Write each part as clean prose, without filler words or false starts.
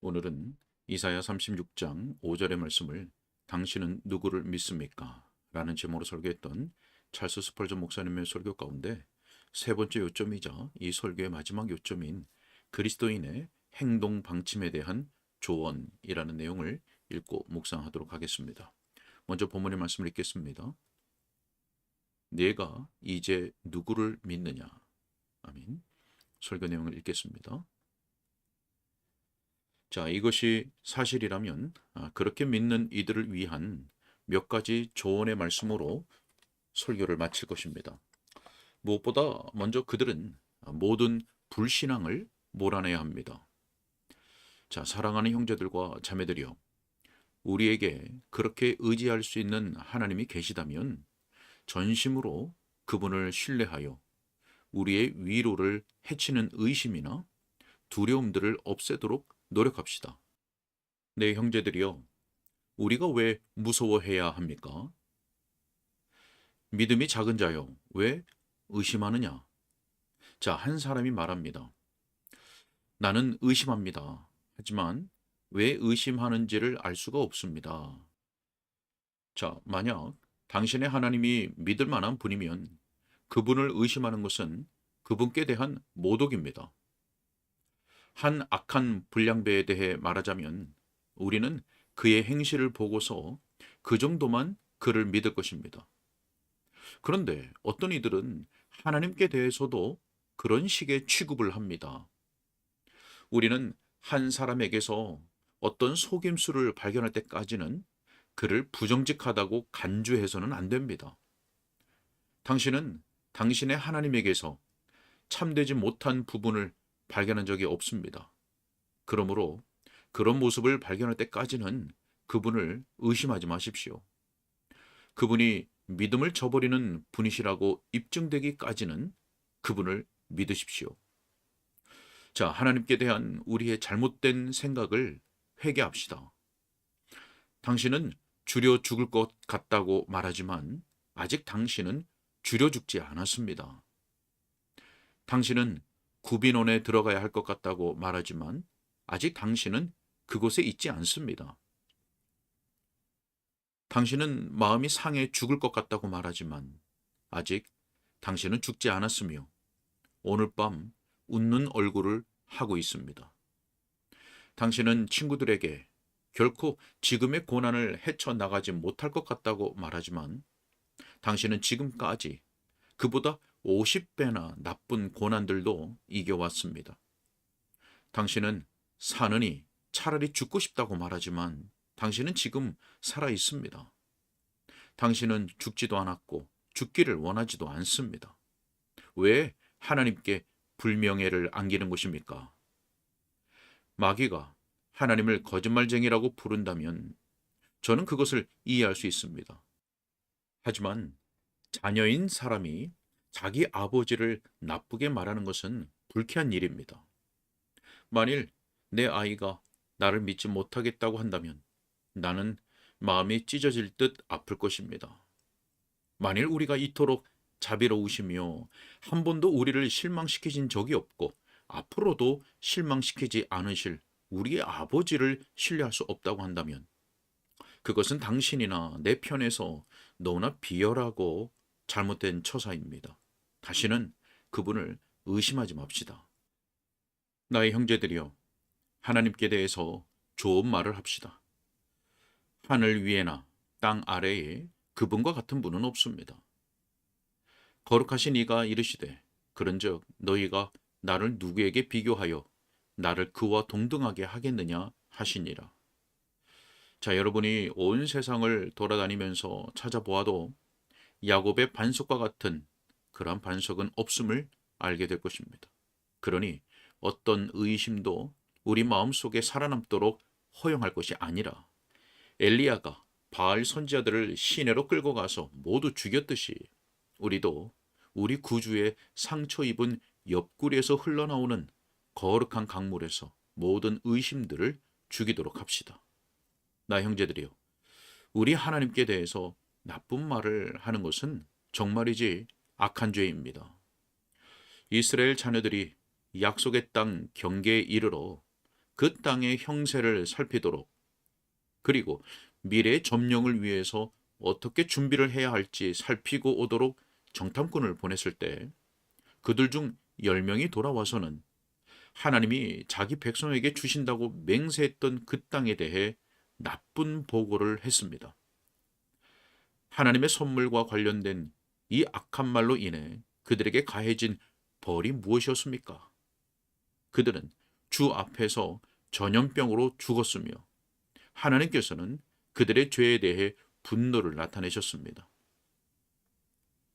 오늘은 이사야 36장 5절의 말씀을 당신은 누구를 믿습니까? 라는 제목으로 설교했던 찰스 스펄전 목사님의 설교 가운데 세 번째 요점이자 이 설교의 마지막 요점인 그리스도인의 행동 방침에 대한 조언이라는 내용을 읽고 묵상하도록 하겠습니다. 먼저 본문의 말씀을 읽겠습니다. 네가 이제 누구를 믿느냐? 아멘. 설교 내용을 읽겠습니다. 자, 이것이 사실이라면 그렇게 믿는 이들을 위한 몇 가지 조언의 말씀으로 설교를 마칠 것입니다. 무엇보다 먼저 그들은 모든 불신앙을 몰아내야 합니다. 자, 사랑하는 형제들과 자매들이여, 우리에게 그렇게 의지할 수 있는 하나님이 계시다면 전심으로 그분을 신뢰하여 우리의 위로를 해치는 의심이나 두려움들을 없애도록 노력합시다. 네, 형제들이여, 우리가 왜 무서워해야 합니까? 믿음이 작은 자여, 왜 의심하느냐? 자, 한 사람이 말합니다. 나는 의심합니다. 하지만 왜 의심하는지를 알 수가 없습니다. 자, 만약 당신의 하나님이 믿을 만한 분이면 그분을 의심하는 것은 그분께 대한 모독입니다. 한 악한 불량배에 대해 말하자면 우리는 그의 행실을 보고서 그 정도만 그를 믿을 것입니다. 그런데 어떤 이들은 하나님께 대해서도 그런 식의 취급을 합니다. 우리는 한 사람에게서 어떤 속임수를 발견할 때까지는 그를 부정직하다고 간주해서는 안 됩니다. 당신은 당신의 하나님에게서 참되지 못한 부분을 발견한 적이 없습니다. 그러므로 그런 모습을 발견할 때까지는 그분을 의심하지 마십시오. 그분이 믿음을 저버리는 분이시라고 입증되기까지는 그분을 믿으십시오. 자, 하나님께 대한 우리의 잘못된 생각을 회개합시다. 당신은 줄여 죽을 것 같다고 말하지만 아직 당신은 줄여 죽지 않았습니다. 당신은 구빈원에 들어가야 할 것 같다고 말하지만 아직 당신은 그곳에 있지 않습니다. 당신은 마음이 상해 죽을 것 같다고 말하지만 아직 당신은 죽지 않았으며 오늘 밤 웃는 얼굴을 하고 있습니다. 당신은 친구들에게 결코 지금의 고난을 헤쳐나가지 못할 것 같다고 말하지만 당신은 지금까지 그보다 50배나 나쁜 고난들도 이겨왔습니다. 당신은 사느니 차라리 죽고 싶다고 말하지만 당신은 지금 살아 있습니다. 당신은 죽지도 않았고 죽기를 원하지도 않습니다. 왜 하나님께 불명예를 안기는 것입니까? 마귀가 하나님을 거짓말쟁이라고 부른다면 저는 그것을 이해할 수 있습니다. 하지만 자녀인 사람이 자기 아버지를 나쁘게 말하는 것은 불쾌한 일입니다. 만일 내 아이가 나를 믿지 못하겠다고 한다면 나는 마음이 찢어질 듯 아플 것입니다. 만일 우리가 이토록 자비로우시며 한 번도 우리를 실망시키신 적이 없고 앞으로도 실망시키지 않으실 우리의 아버지를 신뢰할 수 없다고 한다면 그것은 당신이나 내 편에서 너무나 비열하고 잘못된 처사입니다. 다시는 그분을 의심하지 맙시다. 나의 형제들이여, 하나님께 대해서 좋은 말을 합시다. 하늘 위에나 땅 아래에 그분과 같은 분은 없습니다. 거룩하신 이가 이르시되 그런즉 너희가 나를 누구에게 비교하여 나를 그와 동등하게 하겠느냐 하시니라. 자, 여러분이 온 세상을 돌아다니면서 찾아보아도 야곱의 반석과 같은 그러한 반석은 없음을 알게 될 것입니다. 그러니 어떤 의심도 우리 마음속에 살아남도록 허용할 것이 아니라 엘리야가 바알 선지자들을 시내로 끌고 가서 모두 죽였듯이 우리도 우리 구주의 상처 입은 옆구리에서 흘러나오는 거룩한 강물에서 모든 의심들을 죽이도록 합시다. 나 형제들이여, 우리 하나님께 대해서 나쁜 말을 하는 것은 정말이지 악한 죄입니다. 이스라엘 자녀들이 약속의 땅 경계에 이르러 그 땅의 형세를 살피도록, 그리고 미래의 점령을 위해서 어떻게 준비를 해야 할지 살피고 오도록 정탐꾼을 보냈을 때 그들 중 10명이 돌아와서는 하나님이 자기 백성에게 주신다고 맹세했던 그 땅에 대해 나쁜 보고를 했습니다. 하나님의 선물과 관련된 이 악한 말로 인해 그들에게 가해진 벌이 무엇이었습니까? 그들은 주 앞에서 전염병으로 죽었으며 하나님께서는 그들의 죄에 대해 분노를 나타내셨습니다.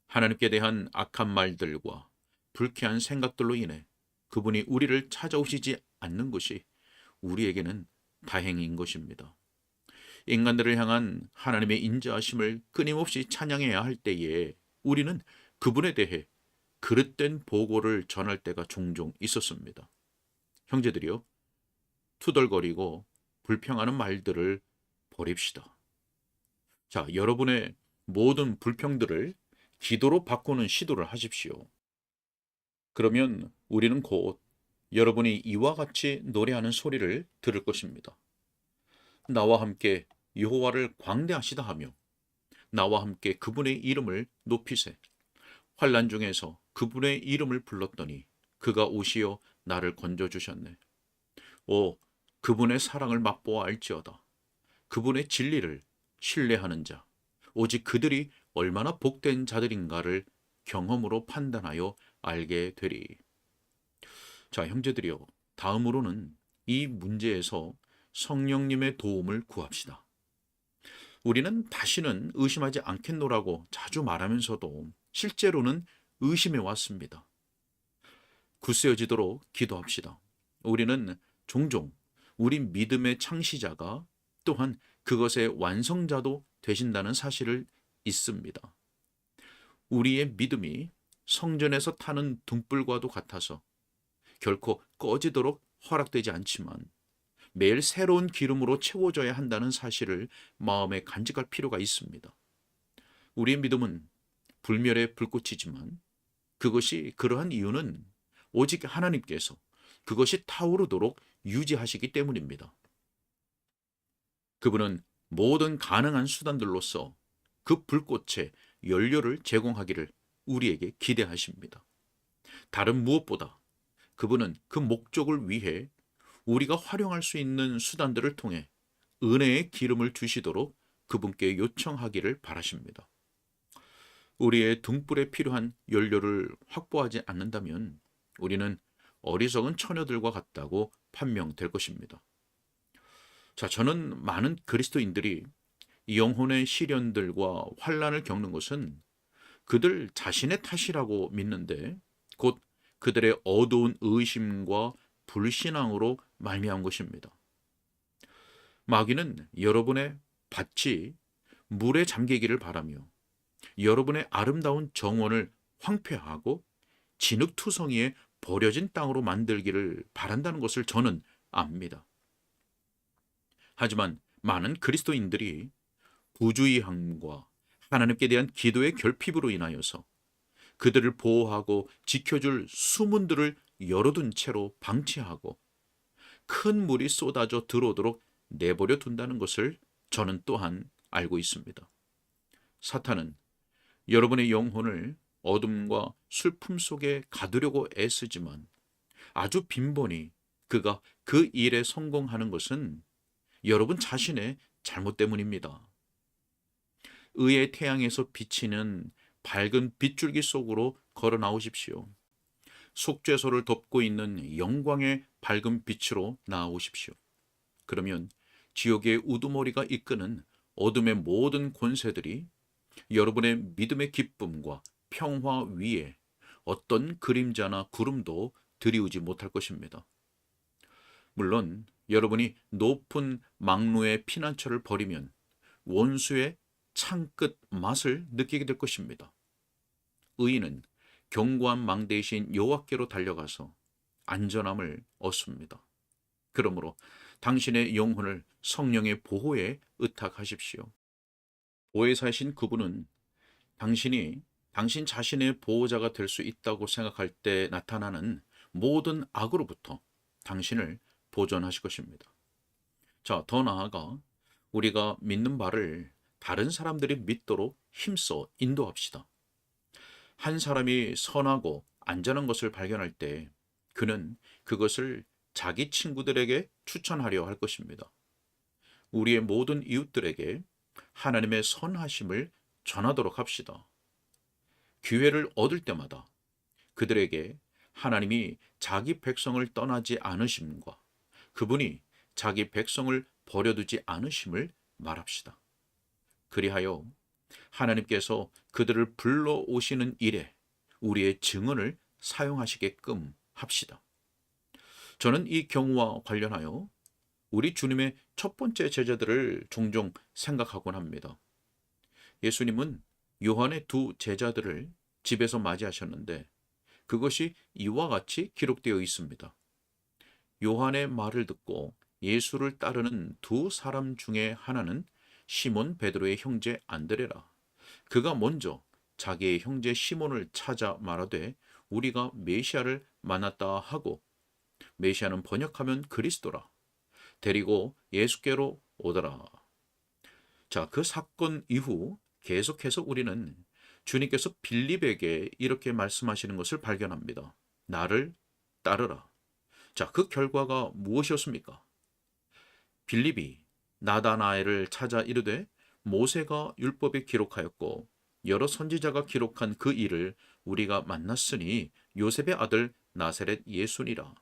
하나님께 대한 악한 말들과 불쾌한 생각들로 인해 그분이 우리를 찾아오시지 않는 것이 우리에게는 다행인 것입니다. 인간들을 향한 하나님의 인자하심을 끊임없이 찬양해야 할 때에 우리는 그분에 대해 그릇된 보고를 전할 때가 종종 있었습니다. 형제들이요, 투덜거리고 불평하는 말들을 버립시다. 자, 여러분의 모든 불평들을 기도로 바꾸는 시도를 하십시오. 그러면 우리는 곧 여러분이 이와 같이 노래하는 소리를 들을 것입니다. 나와 함께 여호와를 광대하시다 하며 나와 함께 그분의 이름을 높이세. 환난 중에서 그분의 이름을 불렀더니 그가 오시어 나를 건져주셨네. 오, 그분의 사랑을 맛보아 알지어다. 그분의 진리를 신뢰하는 자, 오직 그들이 얼마나 복된 자들인가를 경험으로 판단하여 알게 되리. 자, 형제들이여, 다음으로는 이 문제에서 성령님의 도움을 구합시다. 우리는 다시는 의심하지 않겠노라고 자주 말하면서도 실제로는 의심해 왔습니다. 굳세어지도록 기도합시다. 우리는 종종 우리 믿음의 창시자가 또한 그것의 완성자도 되신다는 사실을 잊습니다. 우리의 믿음이 성전에서 타는 등불과도 같아서 결코 꺼지도록 허락되지 않지만 매일 새로운 기름으로 채워져야 한다는 사실을 마음에 간직할 필요가 있습니다. 우리의 믿음은 불멸의 불꽃이지만 그것이 그러한 이유는 오직 하나님께서 그것이 타오르도록 유지하시기 때문입니다. 그분은 모든 가능한 수단들로서 그 불꽃에 연료를 제공하기를 우리에게 기대하십니다. 다른 무엇보다 그분은 그 목적을 위해 우리가 활용할 수 있는 수단들을 통해 은혜의 기름을 주시도록 그분께 요청하기를 바라십니다. 우리의 등불에 필요한 연료를 확보하지 않는다면 우리는 어리석은 처녀들과 같다고 판명될 것입니다. 자, 저는 많은 그리스도인들이 영혼의 시련들과 환난을 겪는 것은 그들 자신의 탓이라고 믿는데 곧 그들의 어두운 의심과 불신앙으로 말미암은 것입니다. 마귀는 여러분의 밭이 물에 잠기기를 바라며 여러분의 아름다운 정원을 황폐하고 진흙투성이에 버려진 땅으로 만들기를 바란다는 것을 저는 압니다. 하지만 많은 그리스도인들이 부주의함과 하나님께 대한 기도의 결핍으로 인하여서 그들을 보호하고 지켜줄 수문들을 열어둔 채로 방치하고 큰 물이 쏟아져 들어오도록 내버려 둔다는 것을 저는 또한 알고 있습니다. 사탄은 여러분의 영혼을 어둠과 슬픔 속에 가두려고 애쓰지만 아주 빈번히 그가 그 일에 성공하는 것은 여러분 자신의 잘못 때문입니다. 의의 태양에서 비치는 밝은 빗줄기 속으로 걸어 나오십시오. 속죄소를 덮고 있는 영광의 밝은 빛으로 나아오십시오. 그러면 지옥의 우두머리가 이끄는 어둠의 모든 권세들이 여러분의 믿음의 기쁨과 평화 위에 어떤 그림자나 구름도 들이우지 못할 것입니다. 물론 여러분이 높은 망루의 피난처를 버리면 원수의 창끝 맛을 느끼게 될 것입니다. 의인은 견고한 망대이신 여호와께로 달려가서 안전함을 얻습니다. 그러므로 당신의 영혼을 성령의 보호에 의탁하십시오. 보혜사이신 그분은 당신이 당신 자신의 보호자가 될 수 있다고 생각할 때 나타나는 모든 악으로부터 당신을 보존하실 것입니다. 자, 더 나아가 우리가 믿는 바를 다른 사람들이 믿도록 힘써 인도합시다. 한 사람이 선하고 안전한 것을 발견할 때 그는 그것을 자기 친구들에게 추천하려 할 것입니다. 우리의 모든 이웃들에게 하나님의 선하심을 전하도록 합시다. 기회를 얻을 때마다 그들에게 하나님이 자기 백성을 떠나지 않으심과 그분이 자기 백성을 버려두지 않으심을 말합시다. 그리하여 하나님께서 그들을 불러오시는 일에 우리의 증언을 사용하시게끔 합시다. 저는 이 경우와 관련하여 우리 주님의 첫 번째 제자들을 종종 생각하곤 합니다. 예수님은 요한의 두 제자들을 집에서 맞이하셨는데 그것이 이와 같이 기록되어 있습니다. 요한의 말을 듣고 예수를 따르는 두 사람 중에 하나는 시몬 베드로의 형제 안드레라. 그가 먼저 자기의 형제 시몬을 찾아 말하되 우리가 메시아를 만났다 하고, 메시아는 번역하면 그리스도라, 데리고 예수께로 오더라. 자, 그 사건 이후 계속해서 우리는 주님께서 빌립에게 이렇게 말씀하시는 것을 발견합니다. 나를 따르라. 자, 그 결과가 무엇이었습니까? 빌립이 나다나엘을 찾아 이르되 모세가 율법에 기록하였고 여러 선지자가 기록한 그 일을 우리가 만났으니 요셉의 아들 나사렛 예수니라.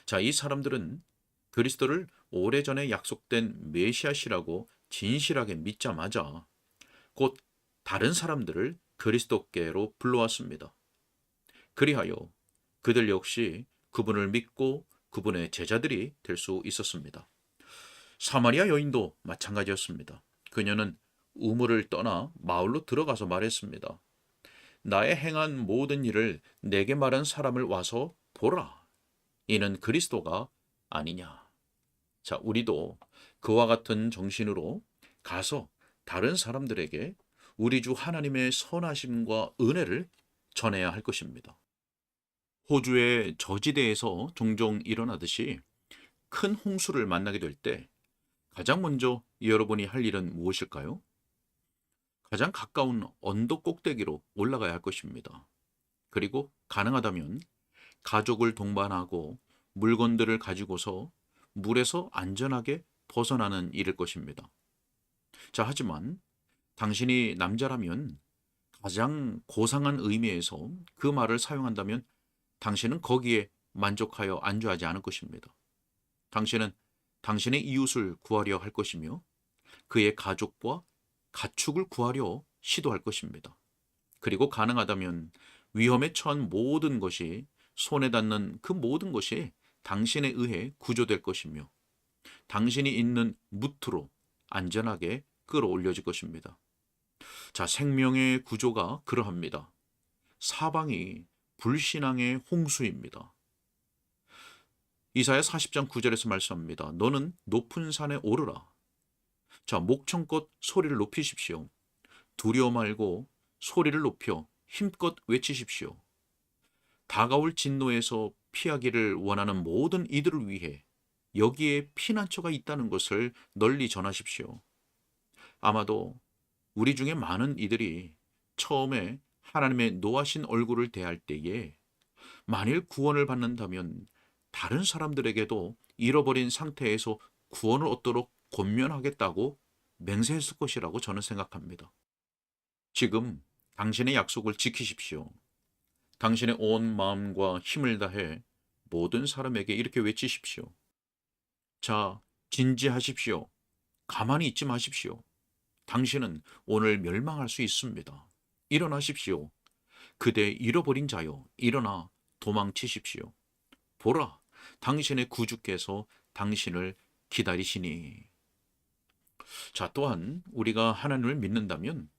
자, 이 사람들은 그리스도를 오래전에 약속된 메시아시라고 진실하게 믿자마자 곧 다른 사람들을 그리스도께로 불러왔습니다. 그리하여 그들 역시 그분을 믿고 그분의 제자들이 될 수 있었습니다. 사마리아 여인도 마찬가지였습니다. 그녀는 우물을 떠나 마을로 들어가서 말했습니다. 나의 행한 모든 일을 내게 말한 사람을 와서 보라. 이는 그리스도가 아니냐. 자, 우리도 그와 같은 정신으로 가서 다른 사람들에게 우리 주 하나님의 선하심과 은혜를 전해야 할 것입니다. 호주의 저지대에서 종종 일어나듯이 큰 홍수를 만나게 될 때 가장 먼저 여러분이 할 일은 무엇일까요? 가장 가까운 언덕 꼭대기로 올라가야 할 것입니다. 그리고 가능하다면 가족을 동반하고 물건들을 가지고서 물에서 안전하게 벗어나는 일일 것입니다. 자, 하지만 당신이 남자라면 가장 고상한 의미에서 그 말을 사용한다면 당신은 거기에 만족하여 안주하지 않을 것입니다. 당신은 당신의 이웃을 구하려 할 것이며 그의 가족과 가축을 구하려 시도할 것입니다. 그리고 가능하다면 위험에 처한 모든 것이, 손에 닿는 그 모든 것이 당신에 의해 구조될 것이며 당신이 있는 무트로 안전하게 끌어올려질 것입니다. 자, 생명의 구조가 그러합니다. 사방이 불신앙의 홍수입니다. 이사야 40장 9절에서 말씀합니다. 너는 높은 산에 오르라. 자, 목청껏 소리를 높이십시오. 두려워 말고 소리를 높여 힘껏 외치십시오. 다가올 진노에서 피하기를 원하는 모든 이들을 위해 여기에 피난처가 있다는 것을 널리 전하십시오. 아마도 우리 중에 많은 이들이 처음에 하나님의 노하신 얼굴을 대할 때에 만일 구원을 받는다면 다른 사람들에게도 잃어버린 상태에서 구원을 얻도록 권면하겠다고 맹세했을 것이라고 저는 생각합니다. 지금 당신의 약속을 지키십시오. 당신의 온 마음과 힘을 다해 모든 사람에게 이렇게 외치십시오. 자, 진지하십시오. 가만히 있지 마십시오. 당신은 오늘 멸망할 수 있습니다. 일어나십시오. 그대 잃어버린 자여, 일어나 도망치십시오. 보라, 당신의 구주께서 당신을 기다리시니. 자, 또한 우리가 하나님을 믿는다면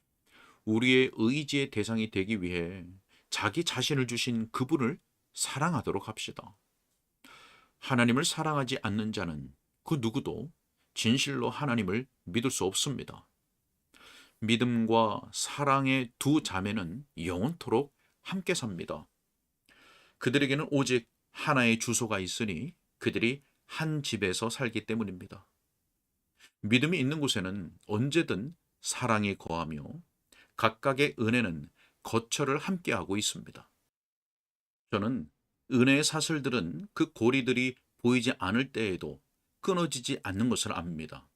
우리의 의지의 대상이 되기 위해 자기 자신을 주신 그분을 사랑하도록 합시다. 하나님을 사랑하지 않는 자는 그 누구도 진실로 하나님을 믿을 수 없습니다. 믿음과 사랑의 두 자매는 영원토록 함께 삽니다. 그들에게는 오직 하나의 주소가 있으니 그들이 한 집에서 살기 때문입니다. 믿음이 있는 곳에는 언제든 사랑이 거하며 각각의 은혜는 거처를 함께하고 있습니다. 저는 은혜의 사슬들은 그 고리들이 보이지 않을 때에도 끊어지지 않는 것을 압니다.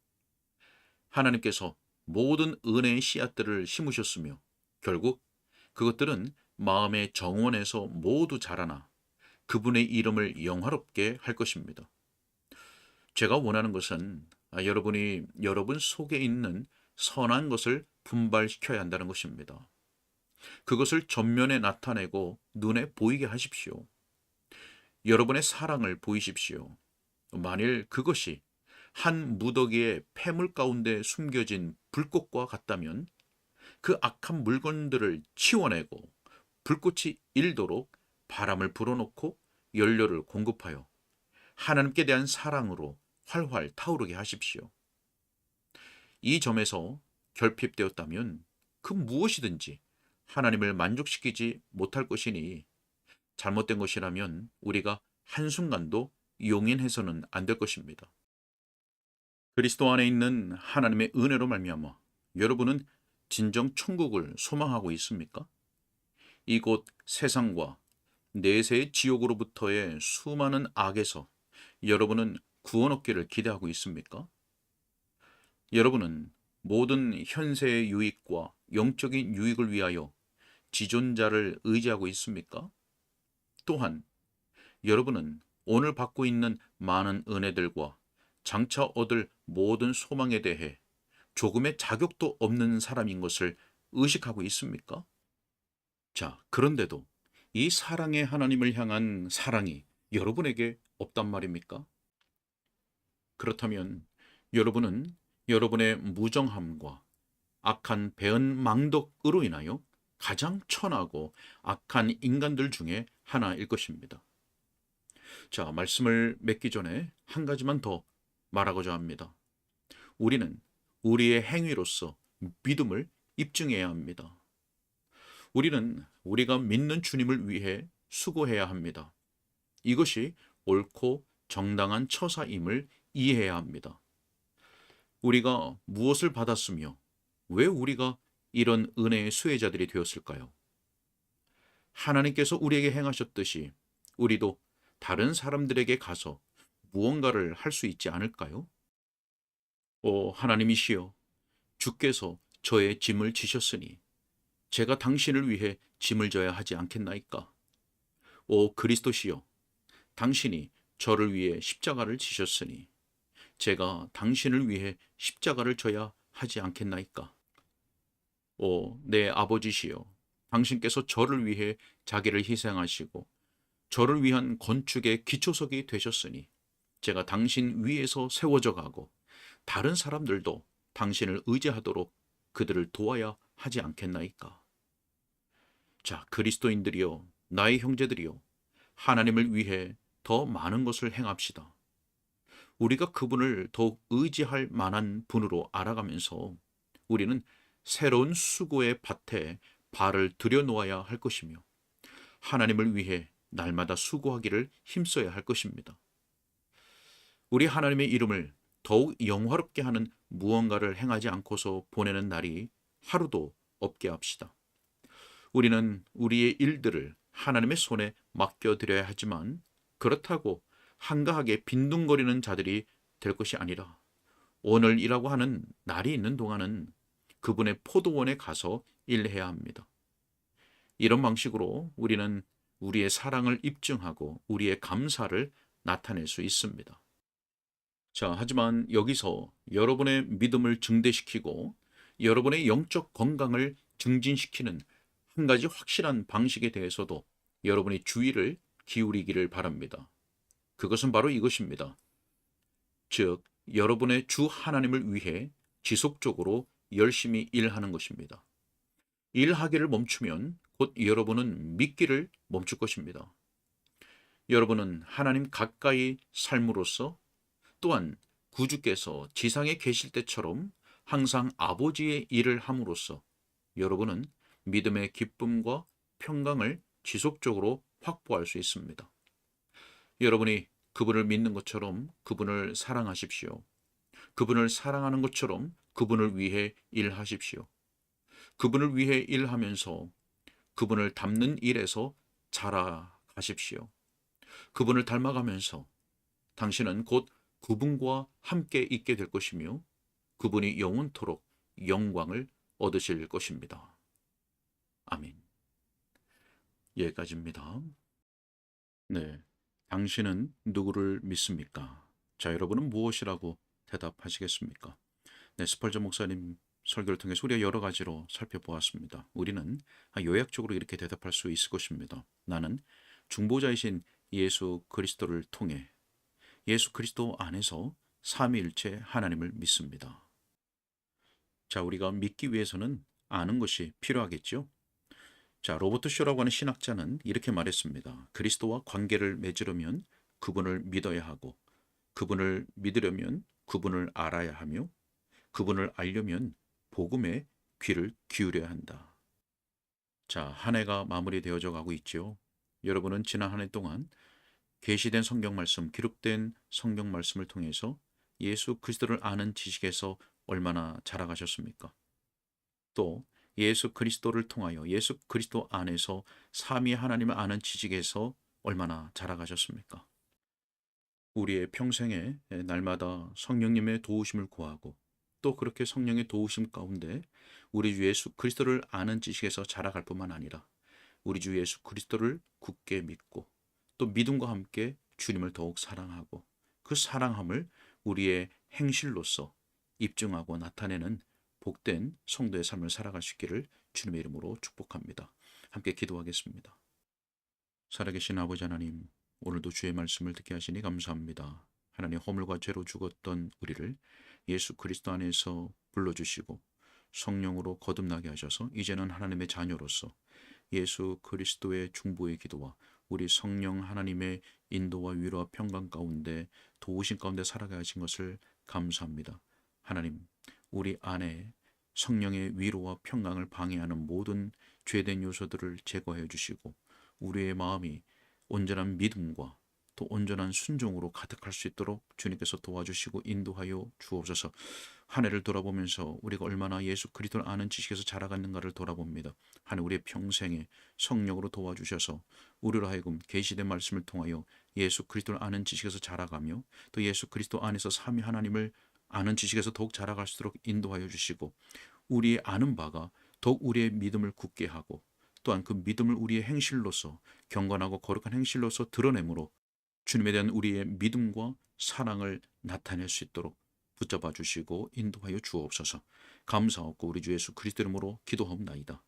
하나님께서 모든 은혜의 씨앗들을 심으셨으며 결국 그것들은 마음의 정원에서 모두 자라나 그분의 이름을 영화롭게 할 것입니다. 제가 원하는 것은 여러분이 여러분 속에 있는 선한 것을 분발시켜야 한다는 것입니다. 그것을 전면에 나타내고 눈에 보이게 하십시오. 여러분의 사랑을 보이십시오. 만일 그것이 한 무더기의 폐물 가운데 숨겨진 불꽃과 같다면 그 악한 물건들을 치워내고 불꽃이 일도록 바람을 불어넣고 연료를 공급하여 하나님께 대한 사랑으로 활활 타오르게 하십시오. 이 점에서 결핍되었다면 그 무엇이든지 하나님을 만족시키지 못할 것이니 잘못된 것이라면 우리가 한순간도 용인해서는 안 될 것입니다. 그리스도 안에 있는 하나님의 은혜로 말미암아 여러분은 진정 천국을 소망하고 있습니까? 이곳 세상과 내세의 지옥으로부터의 수많은 악에서 여러분은 구원 얻기를 기대하고 있습니까? 여러분은 모든 현세의 유익과 영적인 유익을 위하여 지존자를 의지하고 있습니까? 또한 여러분은 오늘 받고 있는 많은 은혜들과 장차 얻을 모든 소망에 대해 조금의 자격도 없는 사람인 것을 의식하고 있습니까? 자, 그런데도 이 사랑의 하나님을 향한 사랑이 여러분에게 없단 말입니까? 그렇다면 여러분은 여러분의 무정함과 악한 배은망덕으로 인하여 가장 천하고 악한 인간들 중에 하나일 것입니다. 자, 말씀을 맺기 전에 한 가지만 더 말하고자 합니다. 우리는 우리의 행위로서 믿음을 입증해야 합니다. 우리는 우리가 믿는 주님을 위해 수고해야 합니다. 이것이 옳고 정당한 처사임을 이해해야 합니다. 우리가 무엇을 받았으며 왜 우리가 이런 은혜의 수혜자들이 되었을까요? 하나님께서 우리에게 행하셨듯이 우리도 다른 사람들에게 가서 무언가를 할 수 있지 않을까요? 오 하나님이시여, 주께서 저의 짐을 지셨으니 제가 당신을 위해 짐을 져야 하지 않겠나이까? 오 그리스도시여, 당신이 저를 위해 십자가를 지셨으니 제가 당신을 위해 십자가를 져야 하지 않겠나이까? 오 내 아버지시여, 당신께서 저를 위해 자기를 희생하시고 저를 위한 건축의 기초석이 되셨으니 제가 당신 위에서 세워져 가고 다른 사람들도 당신을 의지하도록 그들을 도와야 하지 않겠나이까? 자, 그리스도인들이여, 나의 형제들이여, 하나님을 위해 더 많은 것을 행합시다. 우리가 그분을 더욱 의지할 만한 분으로 알아가면서 우리는 새로운 수고의 밭에 발을 들여놓아야 할 것이며 하나님을 위해 날마다 수고하기를 힘써야 할 것입니다. 우리 하나님의 이름을 더욱 영화롭게 하는 무언가를 행하지 않고서 보내는 날이 하루도 없게 합시다. 우리는 우리의 일들을 하나님의 손에 맡겨드려야 하지만 그렇다고 한가하게 빈둥거리는 자들이 될 것이 아니라 오늘이라고 하는 날이 있는 동안은 그분의 포도원에 가서 일해야 합니다. 이런 방식으로 우리는 우리의 사랑을 입증하고 우리의 감사를 나타낼 수 있습니다. 자, 하지만 여기서 여러분의 믿음을 증대시키고 여러분의 영적 건강을 증진시키는 한 가지 확실한 방식에 대해서도 여러분이 주의를 기울이기를 바랍니다. 그것은 바로 이것입니다. 즉, 여러분의 주 하나님을 위해 지속적으로 열심히 일하는 것입니다. 일하기를 멈추면 곧 여러분은 믿기를 멈출 것입니다. 여러분은 하나님 가까이 삶으로써 또한 구주께서 지상에 계실 때처럼 항상 아버지의 일을 함으로써 여러분은 믿음의 기쁨과 평강을 지속적으로 확보할 수 있습니다. 여러분이 그분을 믿는 것처럼 그분을 사랑하십시오. 그분을 사랑하는 것처럼 그분을 위해 일하십시오. 그분을 위해 일하면서 그분을 닮는 일에서 자라가십시오. 그분을 닮아가면서 당신은 곧 그분과 함께 있게 될 것이며 그분이 영원토록 영광을 얻으실 것입니다. 아멘. 여기까지입니다. 네. 당신은 누구를 믿습니까? 자, 여러분은 무엇이라고 대답하시겠습니까? 네, 스펄전 목사님 설교를 통해서 우리가 여러 가지로 살펴보았습니다. 우리는 요약적으로 이렇게 대답할 수 있을 것입니다. 나는 중보자이신 예수 그리스도를 통해 예수 그리스도 안에서 삼위일체 하나님을 믿습니다. 자, 우리가 믿기 위해서는 아는 것이 필요하겠죠? 자, 로버트 쇼라고 하는 신학자는 이렇게 말했습니다. 그리스도와 관계를 맺으려면 그분을 믿어야 하고, 그분을 믿으려면 그분을 알아야 하며, 그분을 알려면 복음에 귀를 기울여야 한다. 자, 한 해가 마무리되어져 가고 있죠. 여러분은 지난 한 해 동안 계시된 성경 말씀, 기록된 성경 말씀을 통해서 예수 그리스도를 아는 지식에서 얼마나 자라가셨습니까? 또 예수 그리스도를 통하여 예수 그리스도 안에서 삼위 하나님을 아는 지식에서 얼마나 자라가셨습니까? 우리의 평생에 날마다 성령님의 도우심을 구하고 또 그렇게 성령의 도우심 가운데 우리 주 예수 그리스도를 아는 지식에서 자라갈 뿐만 아니라 우리 주 예수 그리스도를 굳게 믿고 또 믿음과 함께 주님을 더욱 사랑하고 그 사랑함을 우리의 행실로서 입증하고 나타내는 복된 성도의 삶을 살아갈 수 있기를 주님의 이름으로 축복합니다. 함께 기도하겠습니다. 살아계신 아버지 하나님, 오늘도 주의 말씀을 듣게 하시니 감사합니다. 하나님, 허물과 죄로 죽었던 우리를 예수 그리스도 안에서 불러주시고 성령으로 거듭나게 하셔서 이제는 하나님의 자녀로서 예수 그리스도의 중보의 기도와 우리 성령 하나님의 인도와 위로와 평강 가운데 도우심 가운데 살아가야 하신 것을 감사합니다. 하나님, 우리 안에 성령의 위로와 평강을 방해하는 모든 죄된 요소들을 제거해 주시고 우리의 마음이 온전한 믿음과 또 온전한 순종으로 가득할 수 있도록 주님께서 도와주시고 인도하여 주옵소서. 한 해를 돌아보면서 우리가 얼마나 예수 그리스도를 아는 지식에서 자라갔는가를 돌아봅니다. 한 해 우리의 평생에 성령으로 도와주셔서 우리로 하여금 계시된 말씀을 통하여 예수 그리스도를 아는 지식에서 자라가며 또 예수 그리스도 안에서 삼위 하나님을 아는 지식에서 더욱 자라갈 수 있도록 인도하여 주시고 우리의 아는 바가 더욱 우리의 믿음을 굳게 하고 또한 그 믿음을 우리의 행실로서 경건하고 거룩한 행실로서 드러내므로 주님에 대한 우리의 믿음과 사랑을 나타낼 수 있도록 붙잡아 주시고 인도하여 주옵소서. 감사하고 우리 주 예수 그리스도 이름으로 기도하옵나이다.